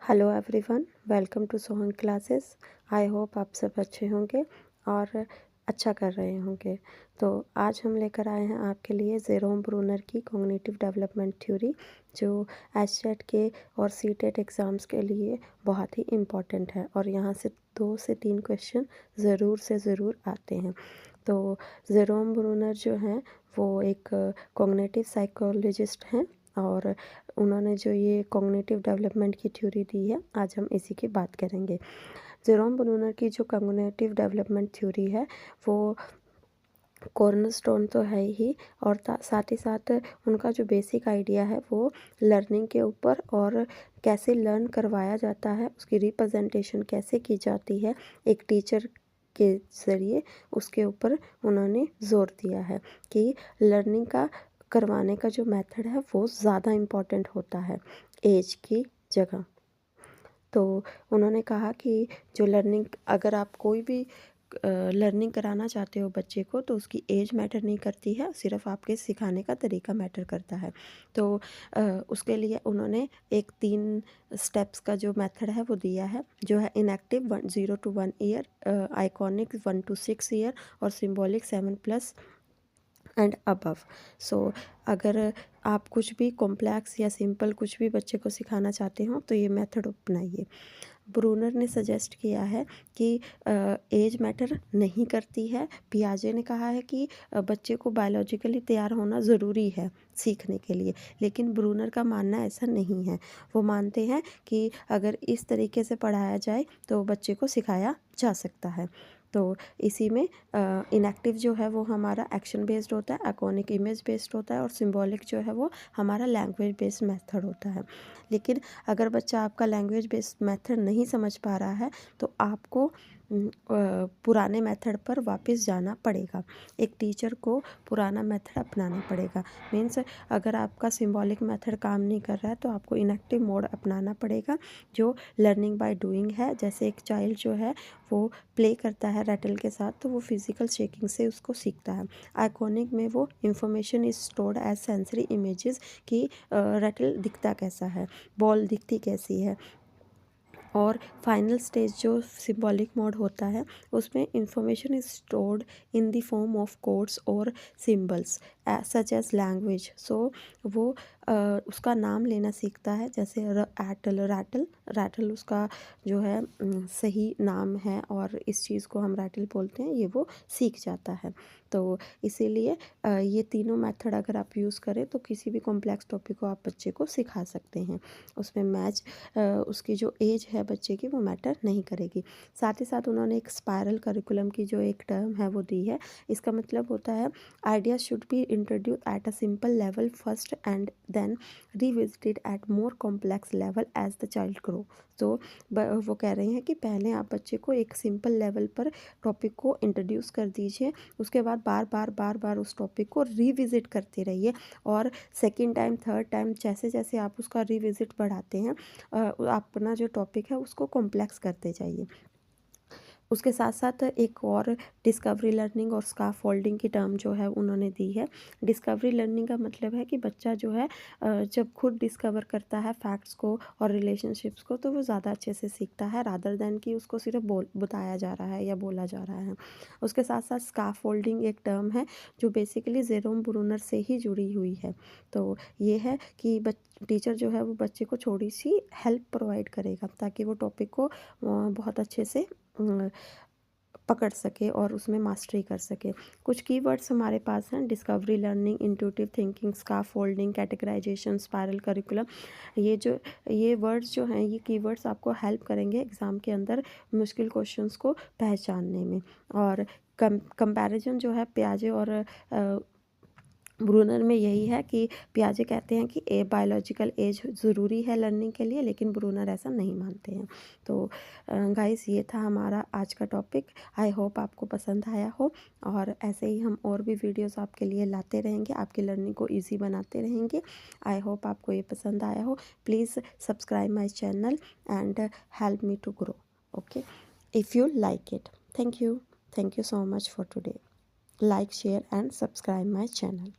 Hello everyone, welcome to Sohan classes. I hope आप सब अच्छे होंगे और अच्छा कर रहे होंगे। तो आज हम लेकर आए हैं आपके लिए जेरोम ब्रूनर की कॉग्निटिव डेवलपमेंट थ्योरी, जो एचटेट के और सीटेट एग्ज़ाम्स के लिए बहुत ही इम्पॉर्टेंट है और यहाँ से 2 से 3 क्वेश्चन ज़रूर से ज़रूर आते हैं। तो जेरोम ब्रूनर जो हैं वो एक कॉग्निटिव साइकोलॉजिस्ट हैं और उन्होंने जो ये कॉग्निटिव डेवलपमेंट की थ्योरी दी है, आज हम इसी की बात करेंगे। जेरोम ब्रूनर की जो कॉग्निटिव डेवलपमेंट थ्योरी है वो कॉर्नरस्टोन तो है ही, और साथ ही साथ उनका जो बेसिक आइडिया है वो लर्निंग के ऊपर और कैसे लर्न करवाया जाता है, उसकी रिप्रेजेंटेशन कैसे की जाती है एक टीचर के ज़रिए, उसके ऊपर उन्होंने ज़ोर दिया है कि लर्निंग का करवाने का जो मेथड है वो ज़्यादा इम्पॉर्टेंट होता है एज की जगह। तो उन्होंने कहा कि जो लर्निंग, अगर आप कोई भी लर्निंग कराना चाहते हो बच्चे को, तो उसकी एज मैटर नहीं करती है, सिर्फ आपके सिखाने का तरीका मैटर करता है। तो उसके लिए उन्होंने एक 3 स्टेप्स का जो मेथड है वो दिया है, जो है inactive 0 to 1 year, iconic 1 to 6 year और सिंबॉलिक 7+ एंड अबव। सो अगर आप कुछ भी कॉम्प्लेक्स या सिंपल कुछ भी बच्चे को सिखाना चाहते हो तो ये मेथड अपनाइए। ब्रूनर ने सजेस्ट किया है कि एज मैटर नहीं करती है। पियाजे ने कहा है कि बच्चे को बायोलॉजिकली तैयार होना ज़रूरी है सीखने के लिए, लेकिन ब्रूनर का मानना ऐसा नहीं है। वो मानते हैं कि अगर इस तरीके से पढ़ाया जाए तो बच्चे को सिखाया जा सकता है। तो इसी में इनएक्टिव जो है वो हमारा एक्शन बेस्ड होता है, आइकॉनिक इमेज बेस्ड होता है और सिंबॉलिक जो है वो हमारा लैंग्वेज बेस्ड मेथड होता है। लेकिन अगर बच्चा आपका लैंग्वेज बेस्ड मेथड नहीं समझ पा रहा है तो आपको पुराने मेथड पर वापस जाना पड़ेगा। एक टीचर को पुराना मेथड अपनाना पड़ेगा। मीन्स अगर आपका सिंबॉलिक मेथड काम नहीं कर रहा है तो आपको इनएक्टिव मोड अपनाना पड़ेगा, जो लर्निंग बाय डूइंग है। जैसे एक चाइल्ड जो है वो प्ले करता है रैटल के साथ, तो वो फिजिकल शेकिंग से उसको सीखता है। आइकॉनिक में वो information is stored as sensory images कि रैटल दिखता कैसा है, बॉल दिखती कैसी है। और फाइनल स्टेज जो सिंबॉलिक मोड होता है उसमें information is stored in the form of codes और symbols such as language. So वो उसका नाम लेना सीखता है, जैसे एटल, रैटल। रैटल उसका जो है सही नाम है और इस चीज़ को हम रैटल बोलते हैं, ये वो सीख जाता है। तो इसीलिए ये तीनों मेथड अगर आप यूज़ करें तो किसी भी कॉम्प्लेक्स टॉपिक को आप बच्चे को सिखा सकते हैं। उसमें उसकी जो एज है बच्चे की वो मैटर नहीं करेगी। साथ ही साथ उन्होंने एक स्पायरल करिकुलम की जो एक टर्म है वो दी है। इसका मतलब होता है idea should be introduce at a simple level first and then revisited at more complex level as the child grow. तो वो कह रहे हैं कि पहले आप बच्चे को एक सिंपल लेवल पर टॉपिक को इंट्रोड्यूस कर दीजिए, उसके बाद बार बार उस टॉपिक को रिविजिट करते रहिए और सेकेंड टाइम, थर्ड टाइम जैसे जैसे आप उसका रिविजिट बढ़ाते हैं, अपना जो टॉपिक है उसको कॉम्प्लेक्स करते जाइए। उसके साथ साथ एक और डिस्कवरी लर्निंग और स्काफोल्डिंग की टर्म जो है उन्होंने दी है। डिस्कवरी लर्निंग का मतलब है कि बच्चा जो है जब खुद डिस्कवर करता है फैक्ट्स को और रिलेशनशिप्स को, तो वो ज़्यादा अच्छे से सीखता है रादर दैन कि उसको सिर्फ बताया जा रहा है या बोला जा रहा है। उसके साथ साथ स्काफोल्डिंग एक टर्म है जो बेसिकली जेरोम ब्रूनर से ही जुड़ी हुई है। तो ये है कि टीचर जो है वो बच्चे को थोड़ी सी हेल्प प्रोवाइड करेगा ताकि वो टॉपिक को बहुत अच्छे से पकड़ सके और उसमें मास्टरी कर सके। कुछ कीवर्ड्स हमारे पास हैं: discovery learning, intuitive thinking, scaffolding, categorisation, spiral curriculum. ये वर्ड्स जो हैं, ये कीवर्ड्स आपको हेल्प करेंगे एग्ज़ाम के अंदर मुश्किल क्वेश्चंस को पहचानने में। और कंपैरिजन जो है पियाजे और ब्रूनर में यही है कि पियाजे कहते हैं कि बायोलॉजिकल एज ज़रूरी है लर्निंग के लिए, लेकिन ब्रूनर ऐसा नहीं मानते हैं। तो गाइस, ये था हमारा आज का टॉपिक। आई होप आपको पसंद आया हो और ऐसे ही हम और भी वीडियोस आपके लिए लाते रहेंगे, आपकी लर्निंग को इजी बनाते रहेंगे। आई होप आपको ये पसंद आया हो। Please subscribe my channel and help me to grow, okay, if you like it. Thank you so much for today. Like, share and subscribe my channel.